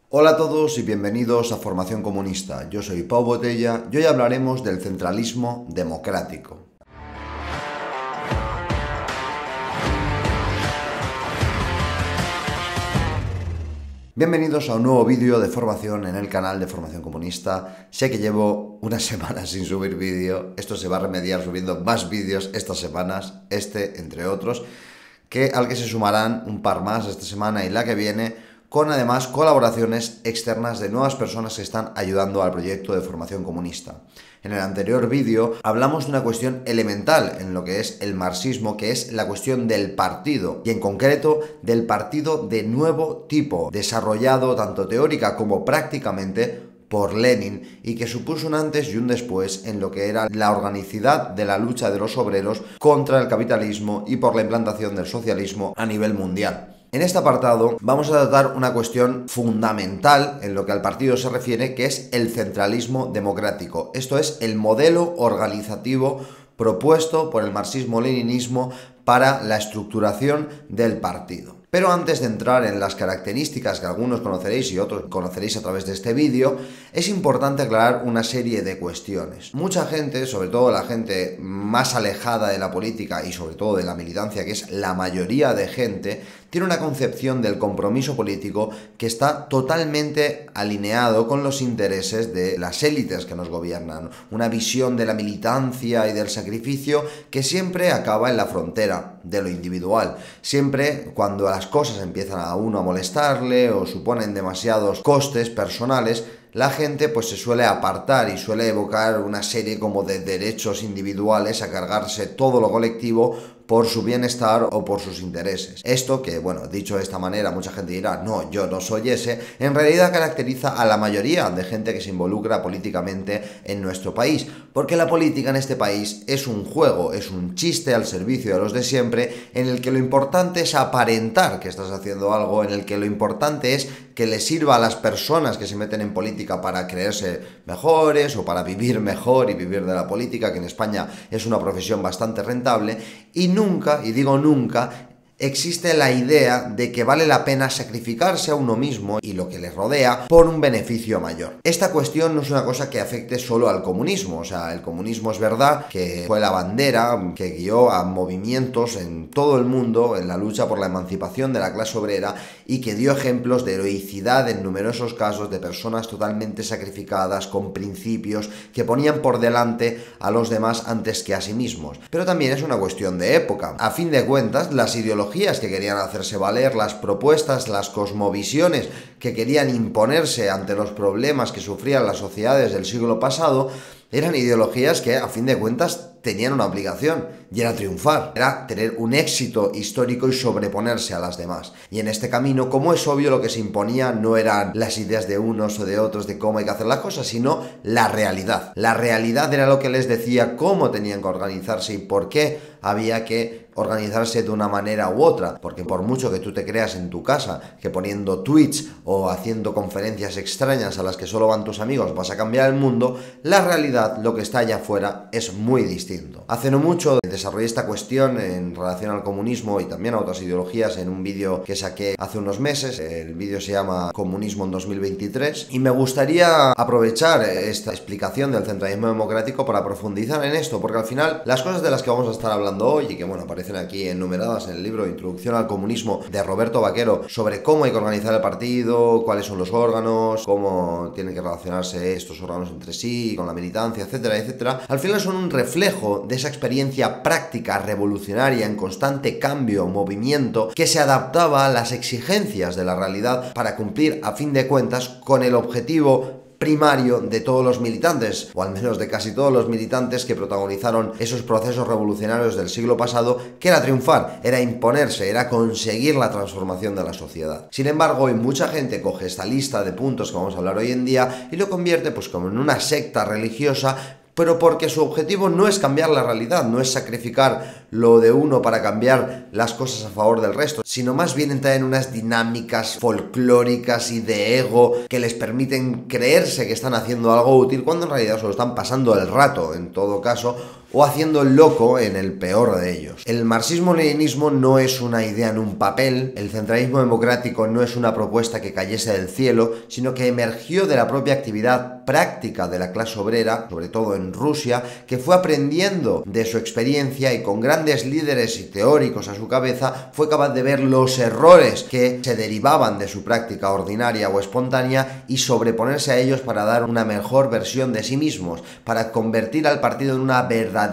Hola a todos y bienvenidos a Formación Comunista. Yo soy Pau Botella y hoy hablaremos del centralismo democrático. Bienvenidos a un nuevo vídeo de formación en el canal de Formación Comunista. Sé que llevo unas semanas sin subir vídeo, esto se va a remediar subiendo más vídeos estas semanas, entre otros, al que se sumarán un par más esta semana y la que viene, con además colaboraciones externas de nuevas personas que están ayudando al proyecto de Formación Comunista. En el anterior vídeo hablamos de una cuestión elemental en lo que es el marxismo, que es la cuestión del partido, y en concreto del partido de nuevo tipo, desarrollado tanto teórica como prácticamente por Lenin, y que supuso un antes y un después en lo que era la organicidad de la lucha de los obreros contra el capitalismo y por la implantación del socialismo a nivel mundial. En este apartado vamos a tratar una cuestión fundamental en lo que al partido se refiere, que es el centralismo democrático. Esto es el modelo organizativo propuesto por el marxismo-leninismo para la estructuración del partido. Pero antes de entrar en las características que algunos conoceréis y otros conoceréis a través de este vídeo, es importante aclarar una serie de cuestiones. Mucha gente, sobre todo la gente más alejada de la política y sobre todo de la militancia, que es la mayoría de gente, tiene una concepción del compromiso político que está totalmente alineado con los intereses de las élites que nos gobiernan. Una visión de la militancia y del sacrificio que siempre acaba en la frontera de lo individual. Siempre cuando las cosas empiezan a uno a molestarle o suponen demasiados costes personales, la gente pues se suele apartar y suele evocar una serie como de derechos individuales a cargarse todo lo colectivo por su bienestar o por sus intereses. Esto que, bueno, dicho de esta manera, mucha gente dirá, no, yo no soy ese, en realidad caracteriza a la mayoría de gente que se involucra políticamente en nuestro país, porque la política en este país es un juego, es un chiste al servicio de los de siempre, en el que lo importante es aparentar que estás haciendo algo, en el que lo importante es que le sirva a las personas que se meten en política para creerse mejores o para vivir mejor y vivir de la política, que en España es una profesión bastante rentable, y nunca, y digo nunca, existe la idea de que vale la pena sacrificarse a uno mismo y lo que le rodea por un beneficio mayor. Esta cuestión no es una cosa que afecte solo al comunismo, o sea, el comunismo es verdad que fue la bandera que guió a movimientos en todo el mundo en la lucha por la emancipación de la clase obrera y que dio ejemplos de heroicidad en numerosos casos de personas totalmente sacrificadas, con principios que ponían por delante a los demás antes que a sí mismos. Pero también es una cuestión de época. A fin de cuentas, las ideologías que querían hacerse valer, las propuestas, las cosmovisiones que querían imponerse ante los problemas que sufrían las sociedades del siglo pasado, eran ideologías que, a fin de cuentas, tenían una obligación, y era triunfar, era tener un éxito histórico y sobreponerse a las demás. Y en este camino, como es obvio, lo que se imponía no eran las ideas de unos o de otros de cómo hay que hacer las cosas, sino la realidad. La realidad era lo que les decía cómo tenían que organizarse y por qué había que organizarse de una manera u otra, porque por mucho que tú te creas en tu casa que poniendo tweets o haciendo conferencias extrañas a las que solo van tus amigos vas a cambiar el mundo, la realidad, lo que está allá afuera, es muy distinto. Hace no mucho desarrollé esta cuestión en relación al comunismo y también a otras ideologías en un vídeo que saqué hace unos meses. El vídeo se llama Comunismo en 2023 y me gustaría aprovechar esta explicación del centralismo democrático para profundizar en esto, porque al final las cosas de las que vamos a estar hablando hoy y que bueno, aparecen aquí enumeradas en el libro Introducción al Comunismo de Roberto Vaquero, sobre cómo hay que organizar el partido, cuáles son los órganos, cómo tienen que relacionarse estos órganos entre sí, con la militancia, etcétera, etcétera, al final son un reflejo de esa experiencia práctica revolucionaria en constante cambio, movimiento, que se adaptaba a las exigencias de la realidad para cumplir, a fin de cuentas, con el objetivo primario de todos los militantes, o al menos de casi todos los militantes que protagonizaron esos procesos revolucionarios del siglo pasado, que era triunfar, era imponerse, era conseguir la transformación de la sociedad. Sin embargo, hoy mucha gente coge esta lista de puntos que vamos a hablar hoy en día y lo convierte pues como en una secta religiosa pero porque su objetivo no es cambiar la realidad, no es sacrificar lo de uno para cambiar las cosas a favor del resto, sino más bien entrar en unas dinámicas folclóricas y de ego que les permiten creerse que están haciendo algo útil cuando en realidad solo están pasando el rato, en todo caso, o haciendo el loco en el peor de ellos. El marxismo-leninismo no es una idea en un papel, el centralismo democrático no es una propuesta que cayese del cielo, sino que emergió de la propia actividad práctica de la clase obrera, sobre todo en Rusia, que fue aprendiendo de su experiencia y con grandes líderes y teóricos a su cabeza fue capaz de ver los errores que se derivaban de su práctica ordinaria o espontánea y sobreponerse a ellos para dar una mejor versión de sí mismos, para convertir al partido en una verdadera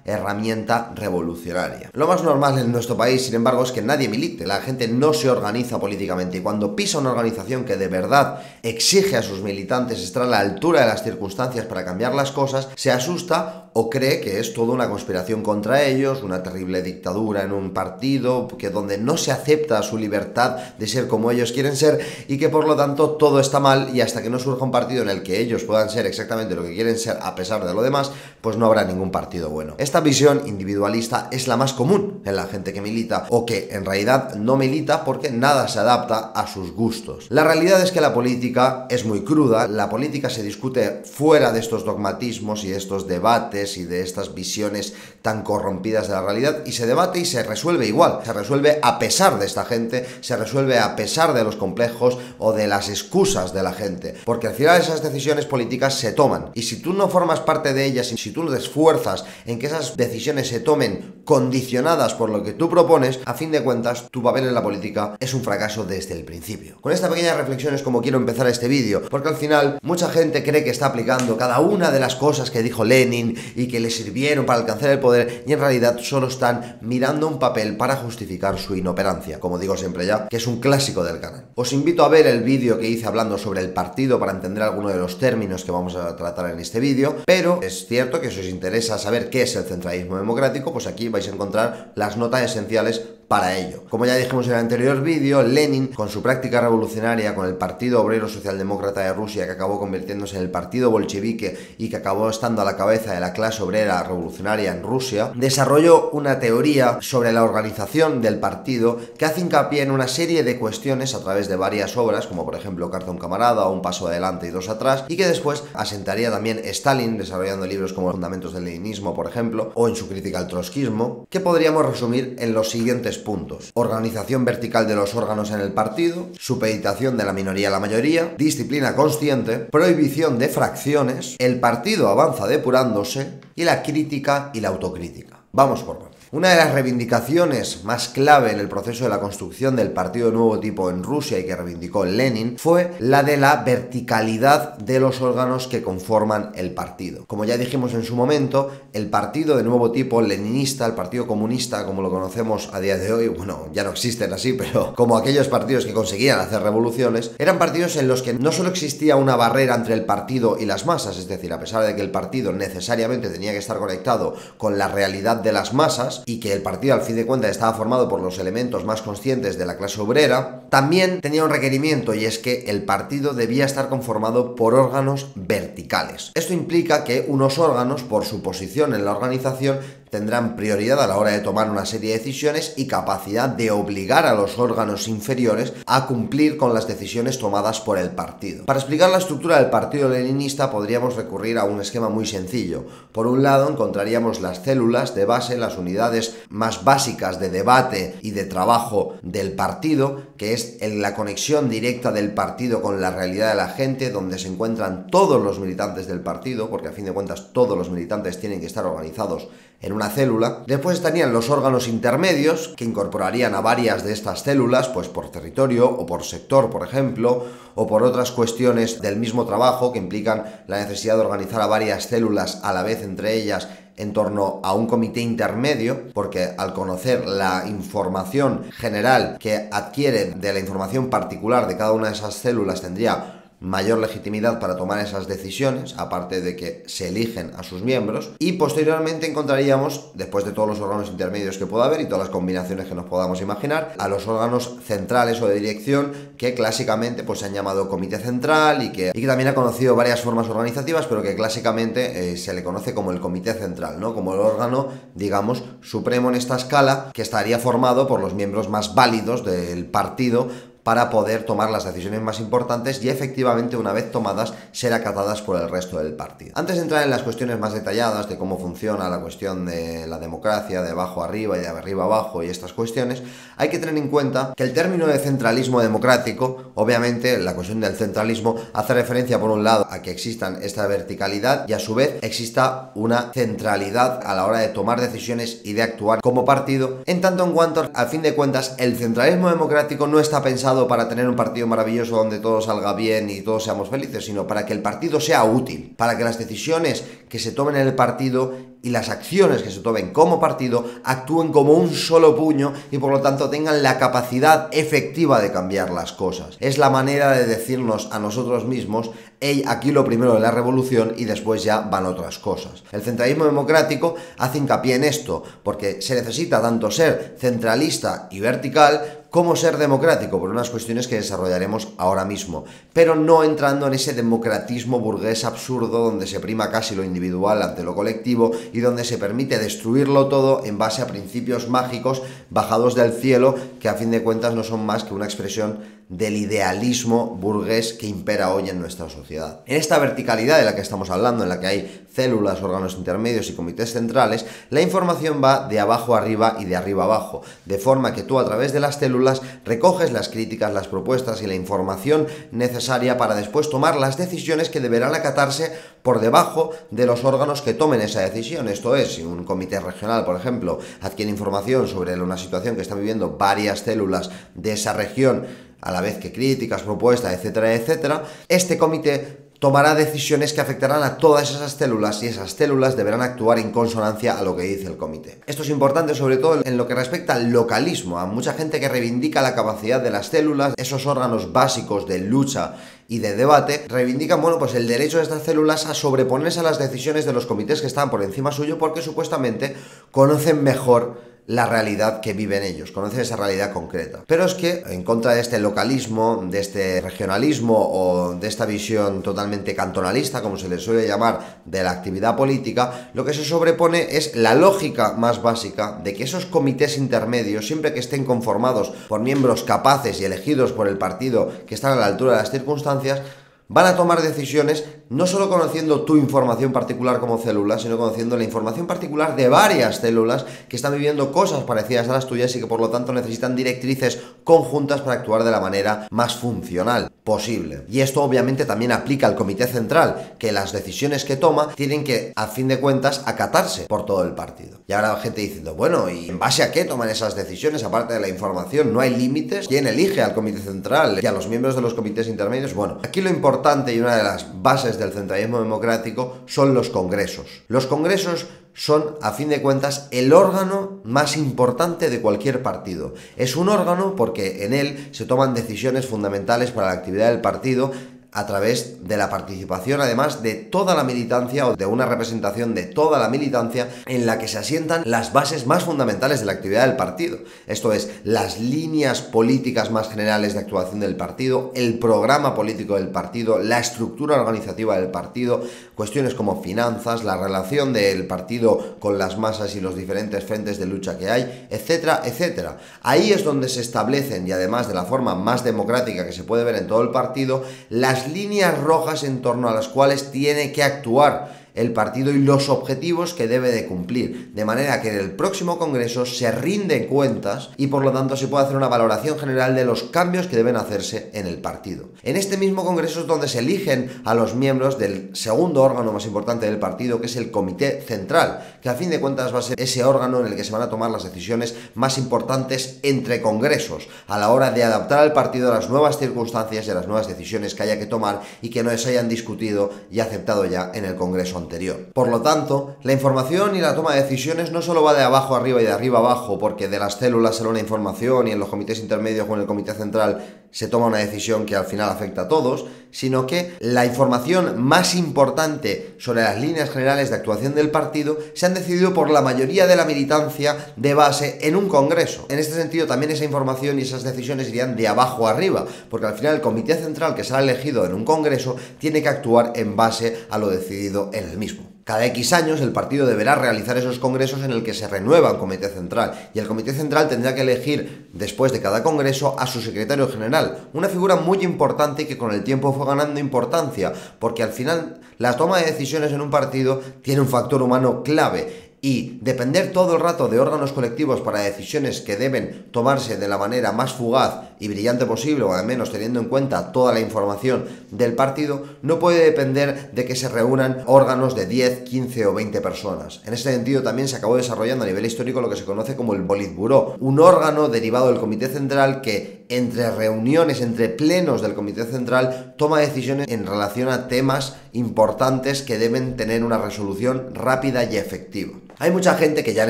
herramienta revolucionaria. Lo más normal en nuestro país, sin embargo, es que nadie milite, la gente no se organiza políticamente y cuando pisa una organización que de verdad exige a sus militantes estar a la altura de las circunstancias para cambiar las cosas, se asusta o cree que es toda una conspiración contra ellos, una terrible dictadura en un partido, que donde no se acepta su libertad de ser como ellos quieren ser y que por lo tanto todo está mal y hasta que no surja un partido en el que ellos puedan ser exactamente lo que quieren ser a pesar de lo demás, pues no habrá ningún partido bueno. Esta visión individualista es la más común en la gente que milita o que en realidad no milita porque nada se adapta a sus gustos. La realidad es que la política es muy cruda, la política se discute fuera de estos dogmatismos y de estos debates y de estas visiones tan corrompidas de la realidad y se debate y se resuelve igual, se resuelve a pesar de esta gente, se resuelve a pesar de los complejos o de las excusas de la gente, porque al final esas decisiones políticas se toman y si tú no formas parte de ellas y si tú no te esfuerzas en que esas decisiones se tomen condicionadas por lo que tú propones, a fin de cuentas tu papel en la política es un fracaso desde el principio. Con esta pequeña reflexión es como quiero empezar este vídeo, porque al final mucha gente cree que está aplicando cada una de las cosas que dijo Lenin y que le sirvieron para alcanzar el poder y en realidad solo están mirando un papel para justificar su inoperancia, como digo siempre ya, que es un clásico del canal. Os invito a ver el vídeo que hice hablando sobre el partido para entender algunos de los términos que vamos a tratar en este vídeo, pero es cierto que si os interesa saber qué es el centralismo democrático, pues aquí vais a encontrar las notas esenciales para ello. Como ya dijimos en el anterior vídeo, Lenin, con su práctica revolucionaria, con el Partido Obrero Socialdemócrata de Rusia, que acabó convirtiéndose en el Partido Bolchevique y que acabó estando a la cabeza de la clase obrera revolucionaria en Rusia, desarrolló una teoría sobre la organización del partido que hace hincapié en una serie de cuestiones a través de varias obras, como por ejemplo Carta a un camarada o Un paso adelante y dos atrás, y que después asentaría también Stalin, desarrollando libros como Fundamentos del Leninismo, por ejemplo, o en su crítica al trotskismo, que podríamos resumir en los siguientes puntos: organización vertical de los órganos en el partido, supeditación de la minoría a la mayoría, disciplina consciente, prohibición de fracciones, el partido avanza depurándose y la crítica y la autocrítica. Vamos por partes. Una de las reivindicaciones más clave en el proceso de la construcción del partido de nuevo tipo en Rusia y que reivindicó Lenin fue la de la verticalidad de los órganos que conforman el partido. Como ya dijimos en su momento, el partido de nuevo tipo leninista, el partido comunista como lo conocemos a día de hoy, bueno, ya no existen así, pero como aquellos partidos que conseguían hacer revoluciones, eran partidos en los que no solo existía una barrera entre el partido y las masas, es decir, a pesar de que el partido necesariamente tenía que estar conectado con la realidad de las masas, y que el partido al fin de cuentas estaba formado por los elementos más conscientes de la clase obrera, también tenía un requerimiento y es que el partido debía estar conformado por órganos verticales. Esto implica que unos órganos, por su posición en la organización, tendrán prioridad a la hora de tomar una serie de decisiones y capacidad de obligar a los órganos inferiores a cumplir con las decisiones tomadas por el partido. Para explicar la estructura del partido leninista podríamos recurrir a un esquema muy sencillo. Por un lado encontraríamos las células de base, las unidades más básicas de debate y de trabajo del partido, que es la conexión directa del partido con la realidad de la gente, donde se encuentran todos los militantes del partido, porque a fin de cuentas todos los militantes tienen que estar organizados en una célula. Después estarían los órganos intermedios, que incorporarían a varias de estas células, pues por territorio o por sector, por ejemplo, o por otras cuestiones del mismo trabajo que implican la necesidad de organizar a varias células a la vez entre ellas en torno a un comité intermedio, porque al conocer la información general que adquiere de la información particular de cada una de esas células tendría mayor legitimidad para tomar esas decisiones, aparte de que se eligen a sus miembros, y posteriormente encontraríamos, después de todos los órganos intermedios que pueda haber y todas las combinaciones que nos podamos imaginar, a los órganos centrales o de dirección que clásicamente pues se han llamado comité central y que también ha conocido varias formas organizativas, pero que clásicamente se le conoce como el comité central, ¿no? Como el órgano, digamos, supremo en esta escala, que estaría formado por los miembros más válidos del partido para poder tomar las decisiones más importantes y efectivamente, una vez tomadas, ser acatadas por el resto del partido. Antes de entrar en las cuestiones más detalladas de cómo funciona la cuestión de la democracia, de abajo arriba y de arriba abajo y estas cuestiones, hay que tener en cuenta que el término de centralismo democrático, obviamente la cuestión del centralismo hace referencia por un lado a que existan esta verticalidad y a su vez exista una centralidad a la hora de tomar decisiones y de actuar como partido, en tanto en cuanto, a fin de cuentas, el centralismo democrático no está pensado para tener un partido maravilloso donde todo salga bien y todos seamos felices, sino para que el partido sea útil, para que las decisiones que se tomen en el partido y las acciones que se tomen como partido actúen como un solo puño y por lo tanto tengan la capacidad efectiva de cambiar las cosas. Es la manera de decirnos a nosotros mismos: hey, aquí lo primero es la revolución y después ya van otras cosas. El centralismo democrático hace hincapié en esto, porque se necesita tanto ser centralista y vertical como ser democrático, por unas cuestiones que desarrollaremos ahora mismo, pero no entrando en ese democratismo burgués absurdo donde se prima casi lo individual ante lo colectivo y donde se permite destruirlo todo en base a principios mágicos bajados del cielo, que a fin de cuentas no son más que una expresión del idealismo burgués que impera hoy en nuestra sociedad. En esta verticalidad de la que estamos hablando, en la que hay células, órganos intermedios y comités centrales, la información va de abajo arriba y de arriba abajo, de forma que tú a través de las células recoges las críticas, las propuestas y la información necesaria para después tomar las decisiones que deberán acatarse por debajo de los órganos que tomen esa decisión. Esto es, si un comité regional, por ejemplo, adquiere información sobre una situación que están viviendo varias células de esa región, a la vez que críticas, propuestas, etcétera, etcétera, este comité tomará decisiones que afectarán a todas esas células y esas células deberán actuar en consonancia a lo que dice el comité. Esto es importante sobre todo en lo que respecta al localismo, a mucha gente que reivindica la capacidad de las células, esos órganos básicos de lucha y de debate, reivindican, bueno, pues el derecho de estas células a sobreponerse a las decisiones de los comités que están por encima suyo porque supuestamente conocen mejor la realidad que viven ellos, conocen esa realidad concreta. Pero es que, en contra de este localismo, de este regionalismo o de esta visión totalmente cantonalista, como se le suele llamar, de la actividad política, lo que se sobrepone es la lógica más básica de que esos comités intermedios, siempre que estén conformados por miembros capaces y elegidos por el partido que están a la altura de las circunstancias, van a tomar decisiones no solo conociendo tu información particular como célula, sino conociendo la información particular de varias células que están viviendo cosas parecidas a las tuyas y que por lo tanto necesitan directrices conjuntas para actuar de la manera más funcional posible. Y esto obviamente también aplica al comité central, que las decisiones que toma tienen que, a fin de cuentas, acatarse por todo el partido. Y ahora gente diciendo, bueno, ¿y en base a qué toman esas decisiones? Aparte de la información, ¿no hay límites? ¿Quién elige al comité central y a los miembros de los comités intermedios? Bueno, aquí lo importante y una de las bases del centralismo democrático son los congresos. Los congresos son, a fin de cuentas, el órgano más importante de cualquier partido. Es un órgano porque en él se toman decisiones fundamentales para la actividad del partido a través de la participación, además, de toda la militancia o de una representación de toda la militancia en la que se asientan las bases más fundamentales de la actividad del partido. Esto es, las líneas políticas más generales de actuación del partido, el programa político del partido, la estructura organizativa del partido, cuestiones como finanzas, la relación del partido con las masas y los diferentes frentes de lucha que hay, etcétera, etcétera. Ahí es donde se establecen, y además de la forma más democrática que se puede ver en todo el partido, las líneas rojas en torno a las cuales tiene que actuar el partido y los objetivos que debe de cumplir, de manera que en el próximo congreso se rinden cuentas y por lo tanto se puede hacer una valoración general de los cambios que deben hacerse en el partido. En este mismo congreso es donde se eligen a los miembros del segundo órgano más importante del partido, que es el comité central, que a fin de cuentas va a ser ese órgano en el que se van a tomar las decisiones más importantes entre congresos, a la hora de adaptar al partido a las nuevas circunstancias y a las nuevas decisiones que haya que tomar y que no se hayan discutido y aceptado ya en el congreso anterior. Por lo tanto, la información y la toma de decisiones no solo va de abajo arriba y de arriba abajo, porque de las células sale una información y en los comités intermedios o en el comité central se toma una decisión que al final afecta a todos, sino que la información más importante sobre las líneas generales de actuación del partido se han decidido por la mayoría de la militancia de base en un congreso. En este sentido, también esa información y esas decisiones irían de abajo arriba, porque al final el comité central que será elegido en un congreso tiene que actuar en base a lo decidido en el mismo. Cada X años el partido deberá realizar esos congresos en el que se renueva el comité central, y el comité central tendrá que elegir después de cada congreso a su secretario general, una figura muy importante que con el tiempo fue ganando importancia, porque al final la toma de decisiones en un partido tiene un factor humano clave. Y depender todo el rato de órganos colectivos para decisiones que deben tomarse de la manera más fugaz y brillante posible, o al menos teniendo en cuenta toda la información del partido, no puede depender de que se reúnan órganos de 10, 15 o 20 personas. En ese sentido también se acabó desarrollando a nivel histórico lo que se conoce como el Politburó, un órgano derivado del Comité Central que entre reuniones, entre plenos del Comité Central, toma decisiones en relación a temas importantes que deben tener una resolución rápida y efectiva. Hay mucha gente que ya en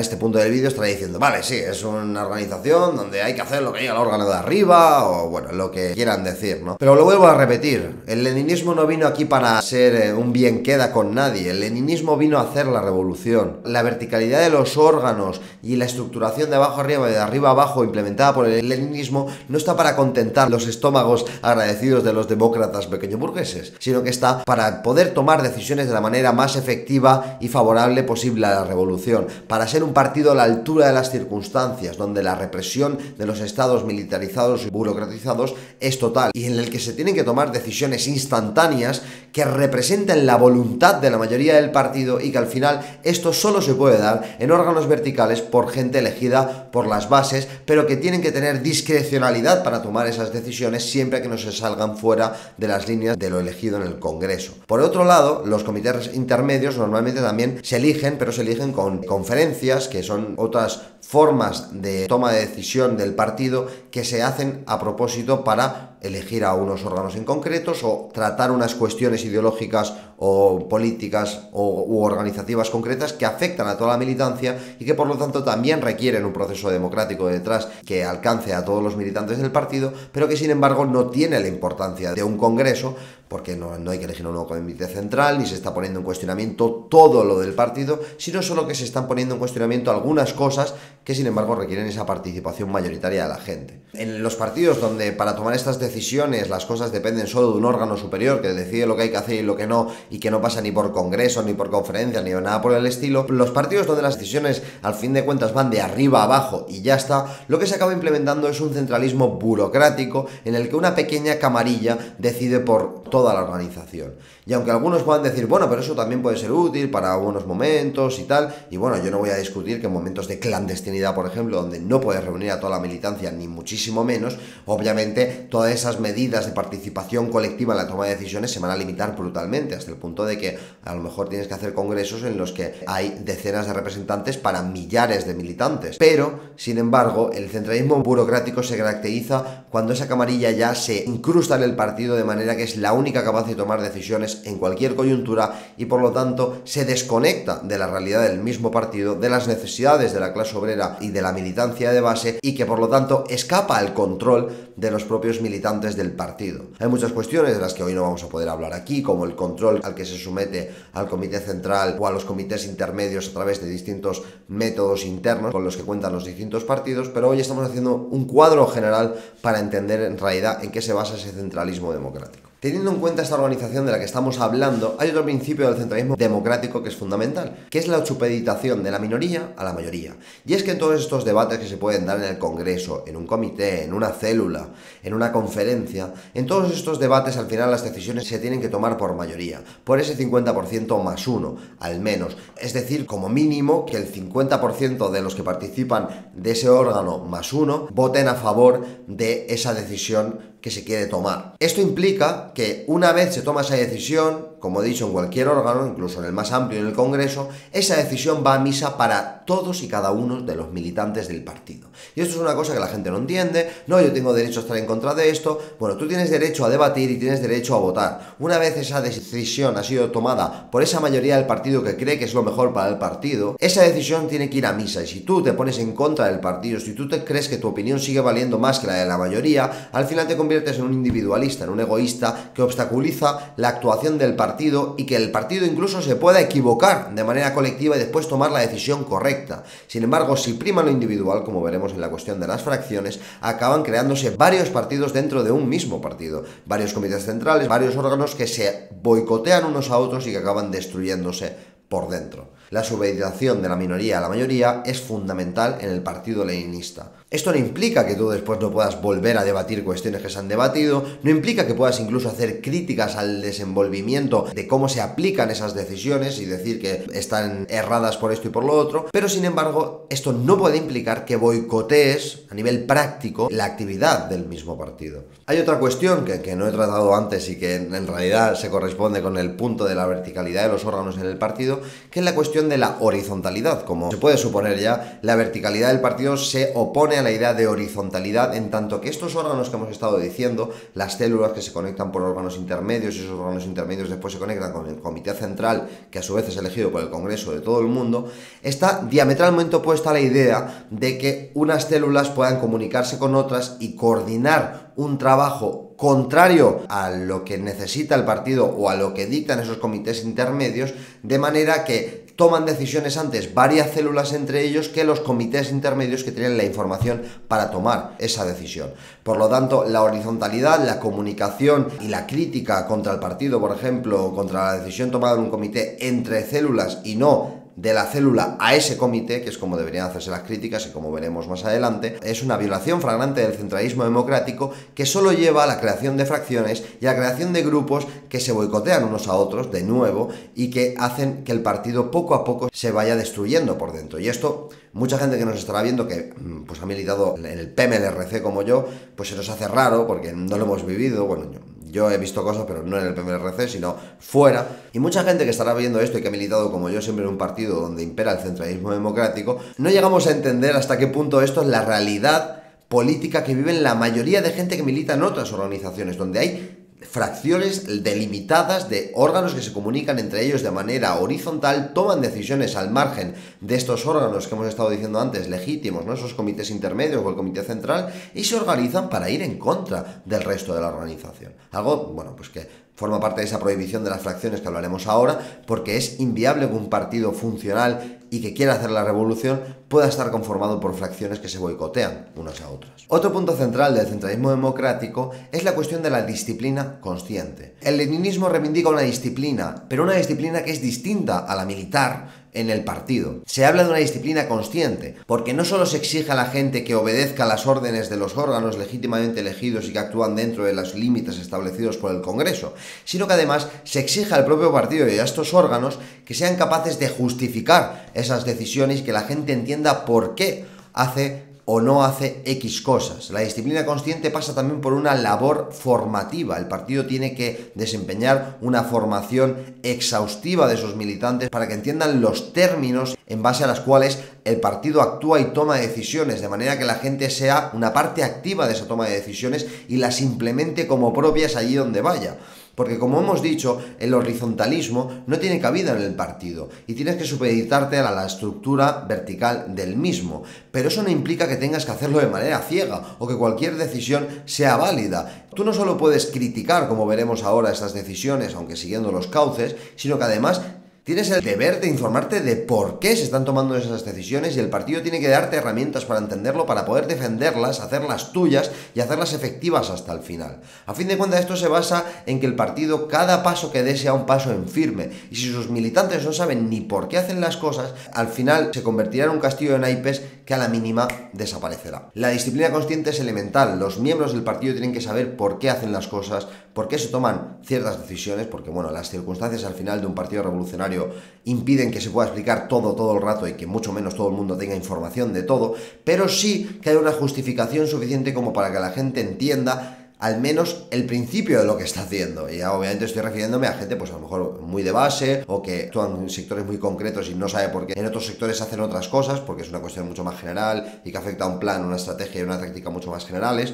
este punto del vídeo estará diciendo, vale, sí, es una organización donde hay que hacer lo que diga el órgano de arriba, o bueno, lo que quieran decir, ¿no? Pero lo vuelvo a repetir, el leninismo no vino aquí para ser un bien queda con nadie, el leninismo vino a hacer la revolución. La verticalidad de los órganos y la estructuración de abajo arriba y de arriba abajo implementada por el leninismo no está para contentar los estómagos agradecidos de los demócratas pequeñoburgueses, sino que está para poder tomar decisiones de la manera más efectiva y favorable posible a la revolución, para ser un partido a la altura de las circunstancias, donde la represión de los estados militarizados y burocratizados es total, y en el que se tienen que tomar decisiones instantáneas que representen la voluntad de la mayoría del partido, y que al final esto solo se puede dar en órganos verticales por gente elegida por las bases, pero que tienen que tener discrecionalidad para tomar esas decisiones siempre que no se salgan fuera de las líneas de lo elegido en el Congreso. Por otro lado, los comités intermedios normalmente también se eligen, pero se eligen con conferencias, que son otras formas de toma de decisión del partido que se hacen a propósito para elegir a unos órganos en concretos o tratar unas cuestiones ideológicas o políticas u organizativas concretas que afectan a toda la militancia y que por lo tanto también requieren un proceso democrático detrás que alcance a todos los militantes del partido, pero que sin embargo no tiene la importancia de un congreso, porque no hay que elegir un nuevo comité central, ni se está poniendo en cuestionamiento todo lo del partido, sino solo que se están poniendo en cuestionamiento algunas cosas que sin embargo requieren esa participación mayoritaria de la gente. En los partidos donde para tomar estas decisiones las cosas dependen solo de un órgano superior que decide lo que hay que hacer y lo que no, y que no pasa ni por congreso, ni por conferencia, ni nada por el estilo, los partidos donde las decisiones al fin de cuentas van de arriba a abajo y ya está, lo que se acaba implementando es un centralismo burocrático en el que una pequeña camarilla decide por toda la organización. Y aunque algunos puedan decir, bueno, pero eso también puede ser útil para algunos momentos y tal, y bueno, yo no voy a discutir que en momentos de clandestinidad, por ejemplo, donde no puedes reunir a toda la militancia, ni muchísimo menos, obviamente todas esas medidas de participación colectiva en la toma de decisiones se van a limitar brutalmente, hasta el punto de que a lo mejor tienes que hacer congresos en los que hay decenas de representantes para millares de militantes. Pero, sin embargo, el centralismo burocrático se caracteriza cuando esa camarilla ya se incrusta en el partido de manera que es la única capaz de tomar decisiones en cualquier coyuntura y por lo tanto se desconecta de la realidad del mismo partido, de las necesidades de la clase obrera y de la militancia de base, y que por lo tanto escapa al control de los propios militantes del partido. Hay muchas cuestiones de las que hoy no vamos a poder hablar aquí, como el control al que se somete al comité central o a los comités intermedios a través de distintos métodos internos con los que cuentan los distintos partidos, pero hoy estamos haciendo un cuadro general para entender en realidad en qué se basa ese centralismo democrático. Teniendo en cuenta esta organización de la que estamos hablando, hay otro principio del centralismo democrático que es fundamental, que es la supeditación de la minoría a la mayoría. Y es que en todos estos debates que se pueden dar en el Congreso, en un comité, en una célula, en una conferencia, en todos estos debates al final las decisiones se tienen que tomar por mayoría, por ese 50% más uno, al menos. Es decir, como mínimo que el 50% de los que participan de ese órgano más uno voten a favor de esa decisión que se quiere tomar. Esto implica que una vez se toma esa decisión, como he dicho, en cualquier órgano, incluso en el más amplio, en el Congreso, esa decisión va a misa para todos y cada uno de los militantes del partido. Y esto es una cosa que la gente no entiende. No, yo tengo derecho a estar en contra de esto. Bueno, tú tienes derecho a debatir y tienes derecho a votar. Una vez esa decisión ha sido tomada por esa mayoría del partido que cree que es lo mejor para el partido, esa decisión tiene que ir a misa. Y si tú te pones en contra del partido, si tú te crees que tu opinión sigue valiendo más que la de la mayoría, al final te conviertes en un individualista, en un egoísta que obstaculiza la actuación del partido y que el partido incluso se pueda equivocar de manera colectiva y después tomar la decisión correcta. Sin embargo, si prima lo individual, como veremos en la cuestión de las fracciones, acaban creándose varios partidos dentro de un mismo partido, varios comités centrales, varios órganos que se boicotean unos a otros y que acaban destruyéndose por dentro. La subordinación de la minoría a la mayoría es fundamental en el partido leninista. Esto no implica que tú después no puedas volver a debatir cuestiones que se han debatido, no implica que puedas incluso hacer críticas al desenvolvimiento de cómo se aplican esas decisiones y decir que están erradas por esto y por lo otro, pero sin embargo esto no puede implicar que boicotees a nivel práctico la actividad del mismo partido. Hay otra cuestión que no he tratado antes y que en realidad se corresponde con el punto de la verticalidad de los órganos en el partido, que es la cuestión de la horizontalidad. Como se puede suponer ya, la verticalidad del partido se opone a la idea de horizontalidad, en tanto que estos órganos que hemos estado diciendo, las células que se conectan por órganos intermedios y esos órganos intermedios después se conectan con el comité central, que a su vez es elegido por el Congreso de todo el mundo, está diametralmente opuesta a la idea de que unas células puedan comunicarse con otras y coordinar un trabajo contrario a lo que necesita el partido o a lo que dictan esos comités intermedios, de manera que toman decisiones antes varias células entre ellos que los comités intermedios que tienen la información para tomar esa decisión. Por lo tanto, la horizontalidad, la comunicación y la crítica contra el partido, por ejemplo, contra la decisión tomada en un comité entre células y no de la célula a ese comité, que es como deberían hacerse las críticas y como veremos más adelante, es una violación flagrante del centralismo democrático que solo lleva a la creación de fracciones y a la creación de grupos que se boicotean unos a otros de nuevo y que hacen que el partido poco a poco se vaya destruyendo por dentro. Y esto, mucha gente que nos estará viendo que pues ha militado en el PMLRC como yo, pues se nos hace raro porque no lo hemos vivido. Bueno, yo he visto cosas, pero no en el PMLRC, sino fuera. Y mucha gente que estará viendo esto y que ha militado como yo siempre en un partido donde impera el centralismo democrático, no llegamos a entender hasta qué punto esto es la realidad política que viven la mayoría de gente que milita en otras organizaciones, donde hay fracciones delimitadas de órganos que se comunican entre ellos de manera horizontal, toman decisiones al margen de estos órganos que hemos estado diciendo antes, legítimos, ¿no? Esos comités intermedios o el comité central, y se organizan para ir en contra del resto de la organización. Algo, bueno, pues que forma parte de esa prohibición de las fracciones que hablaremos ahora, porque es inviable que un partido funcional y que quiera hacer la revolución pueda estar conformado por fracciones que se boicotean unas a otras. Otro punto central del centralismo democrático es la cuestión de la disciplina consciente. El leninismo reivindica una disciplina, pero una disciplina que es distinta a la militar en el partido. Se habla de una disciplina consciente, porque no solo se exige a la gente que obedezca las órdenes de los órganos legítimamente elegidos y que actúan dentro de los límites establecidos por el Congreso, sino que además se exige al propio partido y a estos órganos que sean capaces de justificar esas decisiones y que la gente entienda por qué hace o no hace X cosas. La disciplina consciente pasa también por una labor formativa. El partido tiene que desempeñar una formación exhaustiva de sus militantes para que entiendan los términos en base a los cuales el partido actúa y toma decisiones, de manera que la gente sea una parte activa de esa toma de decisiones y las implemente como propias allí donde vaya. Porque como hemos dicho, el horizontalismo no tiene cabida en el partido y tienes que supeditarte a la estructura vertical del mismo. Pero eso no implica que tengas que hacerlo de manera ciega o que cualquier decisión sea válida. Tú no solo puedes criticar, como veremos ahora, estas decisiones, aunque siguiendo los cauces, sino que además tienes el deber de informarte de por qué se están tomando esas decisiones y el partido tiene que darte herramientas para entenderlo, para poder defenderlas, hacerlas tuyas y hacerlas efectivas hasta el final. A fin de cuentas, esto se basa en que el partido, cada paso que dé, sea un paso en firme. Y si sus militantes no saben ni por qué hacen las cosas, al final se convertirá en un castillo de naipes que a la mínima desaparecerá. La disciplina consciente es elemental. Los miembros del partido tienen que saber por qué hacen las cosas, por qué se toman ciertas decisiones, porque bueno, las circunstancias al final de un partido revolucionario impiden que se pueda explicar todo el rato y que mucho menos todo el mundo tenga información de todo, pero sí que hay una justificación suficiente como para que la gente entienda al menos el principio de lo que está haciendo. Y obviamente estoy refiriéndome a gente, pues a lo mejor muy de base, o que actúan en sectores muy concretos y no sabe por qué en otros sectores hacen otras cosas, porque es una cuestión mucho más general y que afecta a un plan, una estrategia y una táctica mucho más generales.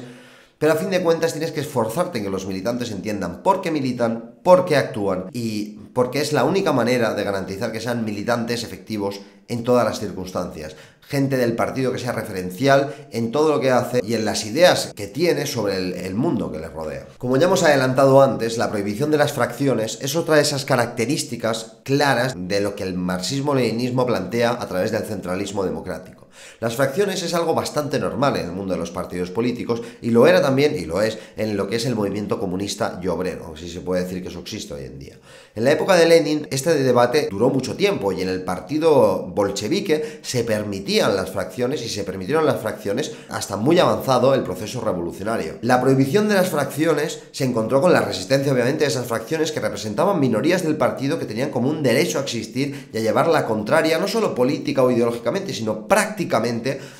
Pero a fin de cuentas tienes que esforzarte en que los militantes entiendan por qué militan, por qué actúan y porque es la única manera de garantizar que sean militantes efectivos en todas las circunstancias. Gente del partido que sea referencial en todo lo que hace y en las ideas que tiene sobre el mundo que les rodea. Como ya hemos adelantado antes, la prohibición de las fracciones es otra de esas características claras de lo que el marxismo-leninismo plantea a través del centralismo democrático. Las fracciones es algo bastante normal en el mundo de los partidos políticos y lo era también, y lo es, en lo que es el movimiento comunista y obrero, si se puede decir que eso existe hoy en día. En la época de Lenin, este debate duró mucho tiempo y en el partido bolchevique se permitían las fracciones y se permitieron las fracciones hasta muy avanzado el proceso revolucionario. La prohibición de las fracciones se encontró con la resistencia, obviamente, de esas fracciones que representaban minorías del partido que tenían como un derecho a existir y a llevar la contraria, no solo política o ideológicamente, sino prácticamente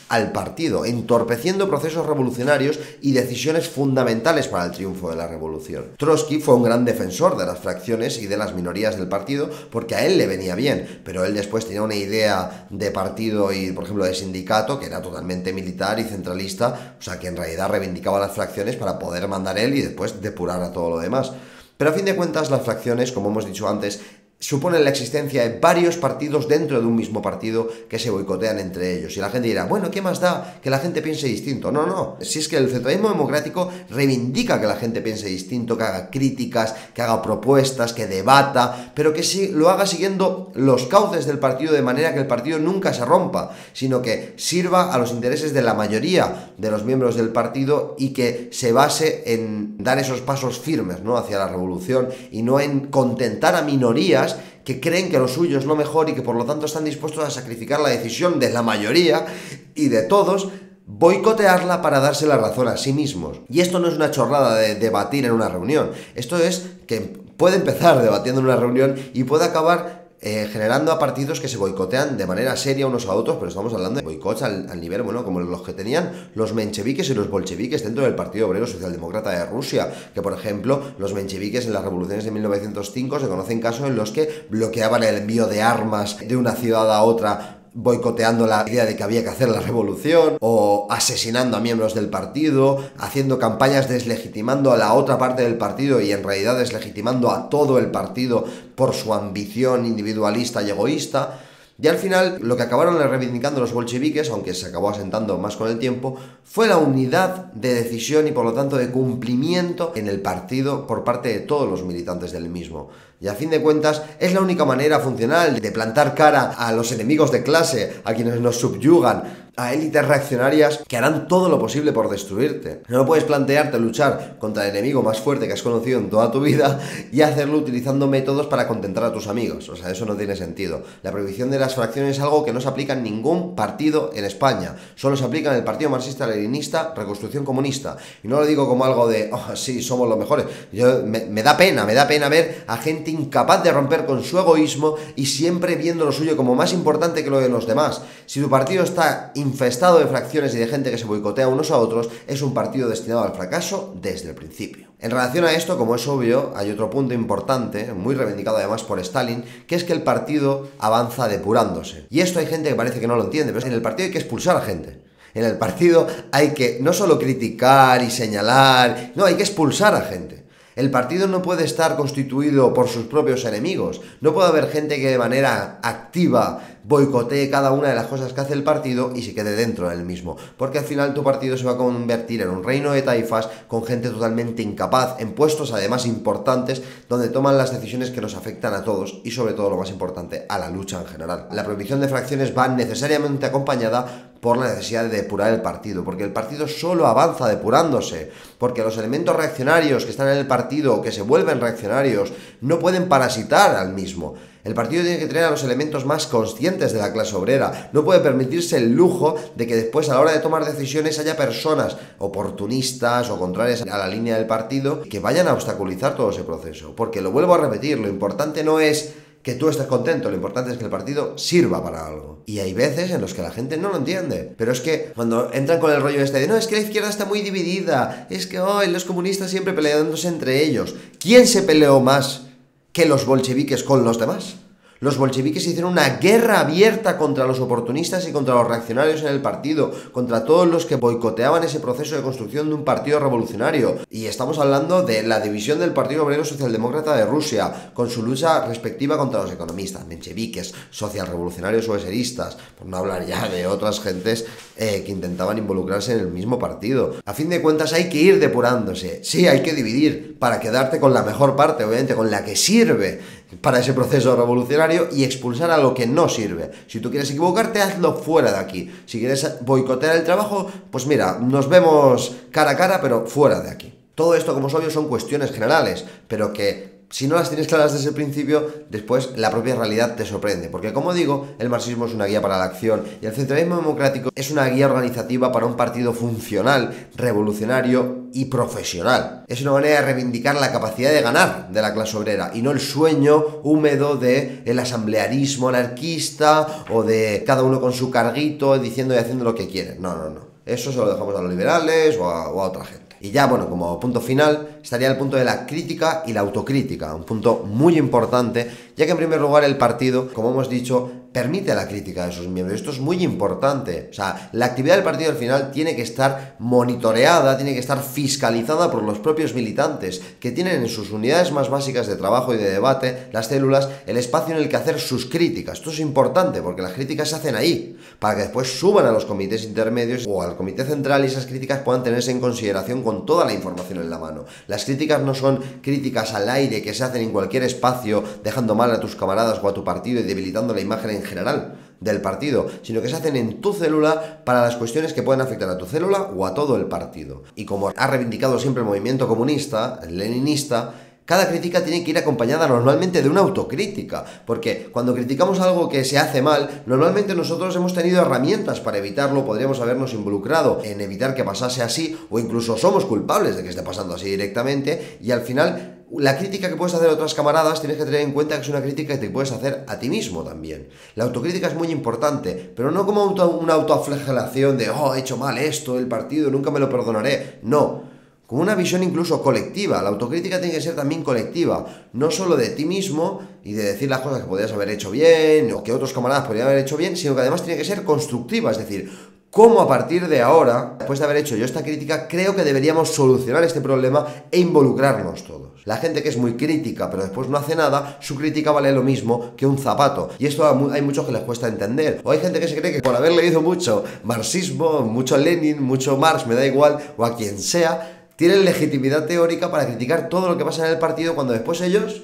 al partido, entorpeciendo procesos revolucionarios y decisiones fundamentales para el triunfo de la revolución. Trotsky fue un gran defensor de las fracciones y de las minorías del partido porque a él le venía bien, pero él después tenía una idea de partido y, por ejemplo, de sindicato que era totalmente militar y centralista, o sea, que en realidad reivindicaba las fracciones para poder mandar él y después depurar a todo lo demás. Pero a fin de cuentas, las fracciones, como hemos dicho antes, suponen la existencia de varios partidos dentro de un mismo partido que se boicotean entre ellos. Y la gente dirá, bueno, ¿qué más da que la gente piense distinto? No, no. Si es que el centralismo democrático reivindica que la gente piense distinto, que haga críticas, que haga propuestas, que debata, pero que sí lo haga siguiendo los cauces del partido de manera que el partido nunca se rompa, sino que sirva a los intereses de la mayoría de los miembros del partido y que se base en dar esos pasos firmes, ¿no?, hacia la revolución y no en contentar a minorías que creen que lo suyo es lo mejor y que por lo tanto están dispuestos a sacrificar la decisión de la mayoría y de todos, boicotearla para darse la razón a sí mismos. Y esto no es una chorrada de debatir en una reunión, esto es que puede empezar debatiendo en una reunión y puede acabar generando a partidos que se boicotean de manera seria unos a otros, pero estamos hablando de boicots al nivel, bueno, como los que tenían los mencheviques y los bolcheviques dentro del Partido Obrero Socialdemócrata de Rusia, que por ejemplo, los mencheviques en las revoluciones de 1905 se conocen casos en los que bloqueaban el envío de armas de una ciudad a otra, boicoteando la idea de que había que hacer la revolución, o asesinando a miembros del partido, haciendo campañas deslegitimando a la otra parte del partido y en realidad deslegitimando a todo el partido por su ambición individualista y egoísta. Y al final, lo que acabaron reivindicando los bolcheviques, aunque se acabó asentando más con el tiempo, fue la unidad de decisión y por lo tanto de cumplimiento en el partido por parte de todos los militantes del mismo. Y a fin de cuentas, es la única manera funcional de plantar cara a los enemigos de clase, a quienes nos subyugan, a élites reaccionarias que harán todo lo posible por destruirte. No puedes plantearte luchar contra el enemigo más fuerte que has conocido en toda tu vida y hacerlo utilizando métodos para contentar a tus amigos. O sea, eso no tiene sentido. La prohibición de las fracciones es algo que no se aplica en ningún partido en España. Solo se aplica en el Partido Marxista-Leninista, Reconstrucción Comunista. Y no lo digo como algo de, oh, sí, somos los mejores. Me da pena ver a gente incapaz de romper con su egoísmo y siempre viendo lo suyo como más importante que lo de los demás. Si tu partido está infestado de fracciones y de gente que se boicotea unos a otros, es un partido destinado al fracaso desde el principio. En relación a esto, como es obvio, hay otro punto importante, muy reivindicado además por Stalin, que es que el partido avanza depurándose. Y esto hay gente que parece que no lo entiende, pero en el partido hay que expulsar a gente. En el partido hay que no solo criticar y señalar, no, hay que expulsar a gente. El partido no puede estar constituido por sus propios enemigos. No puede haber gente que de manera activa boicotee cada una de las cosas que hace el partido y se quede dentro del mismo. Porque al final tu partido se va a convertir en un reino de taifas con gente totalmente incapaz, en puestos además importantes, donde toman las decisiones que nos afectan a todos y sobre todo lo más importante, a la lucha en general. La prohibición de fracciones va necesariamente acompañada por la necesidad de depurar el partido, porque el partido solo avanza depurándose, porque los elementos reaccionarios que están en el partido o que se vuelven reaccionarios no pueden parasitar al mismo. El partido tiene que tener a los elementos más conscientes de la clase obrera, no puede permitirse el lujo de que después a la hora de tomar decisiones haya personas oportunistas o contrarias a la línea del partido que vayan a obstaculizar todo ese proceso, porque lo vuelvo a repetir, lo importante no es que tú estés contento, lo importante es que el partido sirva para algo. Y hay veces en los que la gente no lo entiende. Pero es que cuando entran con el rollo este de no, es que la izquierda está muy dividida, es que hoy los comunistas siempre peleándose entre ellos. ¿Quién se peleó más que los bolcheviques con los demás? Los bolcheviques hicieron una guerra abierta contra los oportunistas y contra los reaccionarios en el partido, contra todos los que boicoteaban ese proceso de construcción de un partido revolucionario. Y estamos hablando de la división del Partido Obrero Socialdemócrata de Rusia, con su lucha respectiva contra los economistas, mencheviques, socialrevolucionarios o eseristas, por no hablar ya de otras gentes que intentaban involucrarse en el mismo partido. A fin de cuentas hay que ir depurándose, sí, hay que dividir para quedarte con la mejor parte, obviamente, con la que sirve para ese proceso revolucionario y expulsar a lo que no sirve. Si tú quieres equivocarte, hazlo fuera de aquí. Si quieres boicotear el trabajo, pues mira, nos vemos cara a cara, pero fuera de aquí. Todo esto, como es obvio, son cuestiones generales, pero que si no las tienes claras desde el principio, después la propia realidad te sorprende. Porque, como digo, el marxismo es una guía para la acción y el centralismo democrático es una guía organizativa para un partido funcional, revolucionario y profesional. Es una manera de reivindicar la capacidad de ganar de la clase obrera y no el sueño húmedo del asamblearismo anarquista o de cada uno con su carguito diciendo y haciendo lo que quiere. No. Eso se lo dejamos a los liberales o a otra gente. Y ya, bueno, como punto final, estaría el punto de la crítica y la autocrítica, un punto muy importante, ya que en primer lugar el partido, como hemos dicho, permite la crítica de sus miembros. Esto es muy importante. O sea, la actividad del partido al final tiene que estar monitoreada, tiene que estar fiscalizada por los propios militantes, que tienen en sus unidades más básicas de trabajo y de debate, las células, el espacio en el que hacer sus críticas. Esto es importante porque las críticas se hacen ahí, para que después suban a los comités intermedios o al comité central y esas críticas puedan tenerse en consideración con toda la información en la mano. Las críticas no son críticas al aire que se hacen en cualquier espacio, dejando mal a tus camaradas o a tu partido y debilitando la imagen en general del partido, sino que se hacen en tu célula para las cuestiones que pueden afectar a tu célula o a todo el partido. Y como ha reivindicado siempre el movimiento comunista, el leninista, cada crítica tiene que ir acompañada normalmente de una autocrítica, porque cuando criticamos algo que se hace mal, normalmente nosotros hemos tenido herramientas para evitarlo, podríamos habernos involucrado en evitar que pasase así, o incluso somos culpables de que esté pasando así directamente, y al final la crítica que puedes hacer a otras camaradas tienes que tener en cuenta que es una crítica que te puedes hacer a ti mismo también. La autocrítica es muy importante, pero no como una autoflagelación de he hecho mal esto, el partido, nunca me lo perdonaré. No, con una visión incluso colectiva. La autocrítica tiene que ser también colectiva, no solo de ti mismo y de decir las cosas que podrías haber hecho bien o que otros camaradas podrían haber hecho bien, sino que además tiene que ser constructiva, es decir, cómo a partir de ahora, después de haber hecho yo esta crítica, creo que deberíamos solucionar este problema e involucrarnos todos. La gente que es muy crítica pero después no hace nada, su crítica vale lo mismo que un zapato. Y esto hay muchos que les cuesta entender. O hay gente que se cree que por haber leído mucho marxismo, mucho Lenin, mucho Marx, me da igual, o a quien sea, tienen legitimidad teórica para criticar todo lo que pasa en el partido cuando después ellos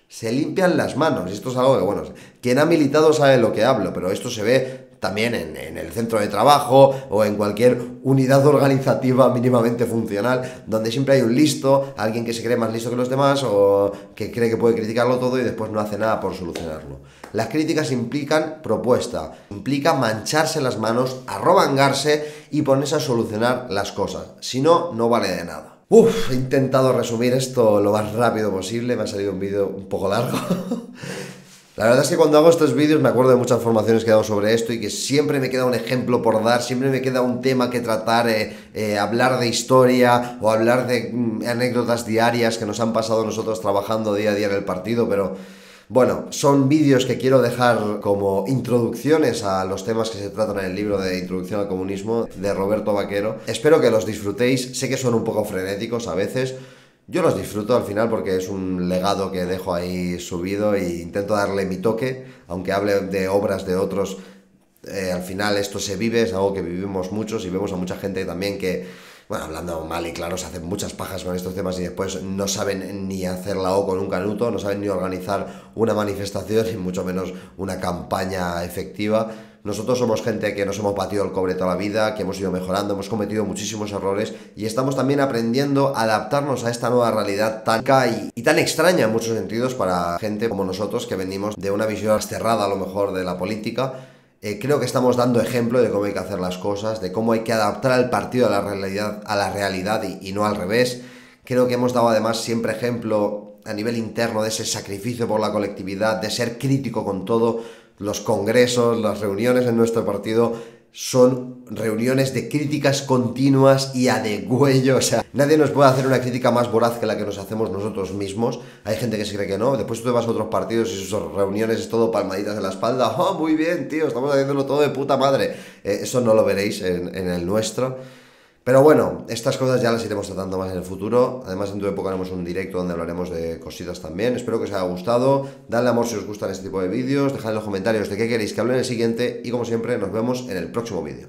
se limpian las manos. Y esto es algo que, bueno, quien ha militado sabe de lo que hablo, pero esto se ve también en el centro de trabajo o en cualquier unidad organizativa mínimamente funcional, donde siempre hay un listo, alguien que se cree más listo que los demás o que cree que puede criticarlo todo y después no hace nada por solucionarlo. Las críticas implican propuesta, implica mancharse las manos, arrobangarse y ponerse a solucionar las cosas. Si no, no vale de nada. He intentado resumir esto lo más rápido posible, me ha salido un vídeo un poco largo. La verdad es que cuando hago estos vídeos me acuerdo de muchas formaciones que he dado sobre esto y que siempre me queda un ejemplo por dar, siempre me queda un tema que tratar, hablar de historia o hablar de anécdotas diarias que nos han pasado nosotros trabajando día a día en el partido, pero bueno, son vídeos que quiero dejar como introducciones a los temas que se tratan en el libro de Introducción al Comunismo de Roberto Vaquero. Espero que los disfrutéis, sé que son un poco frenéticos a veces. Yo los disfruto al final porque es un legado que dejo ahí subido e intento darle mi toque, aunque hable de obras de otros, al final esto se vive, es algo que vivimos muchos y vemos a mucha gente también que, bueno, hablando mal y claro, se hacen muchas pajas con estos temas y después no saben ni hacer la O con un canuto, no saben ni organizar una manifestación y mucho menos una campaña efectiva. Nosotros somos gente que nos hemos batido el cobre toda la vida, que hemos ido mejorando, hemos cometido muchísimos errores y estamos también aprendiendo a adaptarnos a esta nueva realidad tan y tan extraña en muchos sentidos para gente como nosotros que venimos de una visión cerrada a lo mejor de la política. Creo que estamos dando ejemplo de cómo hay que hacer las cosas, de cómo hay que adaptar al partido a la realidad y no al revés. Creo que hemos dado además siempre ejemplo a nivel interno, de ese sacrificio por la colectividad, de ser crítico con todo. Los congresos, las reuniones en nuestro partido son reuniones de críticas continuas y a degüello. O sea, nadie nos puede hacer una crítica más voraz que la que nos hacemos nosotros mismos. Hay gente que se cree que no. Después tú te vas a otros partidos y sus reuniones es todo palmaditas en la espalda. ¡Oh, muy bien, tío! Estamos haciéndolo todo de puta madre. Eso no lo veréis en el nuestro. Pero bueno, estas cosas ya las iremos tratando más en el futuro. Además, dentro de poco haremos un directo donde hablaremos de cositas también. Espero que os haya gustado. Dadle amor si os gustan este tipo de vídeos. Dejad en los comentarios de qué queréis que hable en el siguiente. Y como siempre, nos vemos en el próximo vídeo.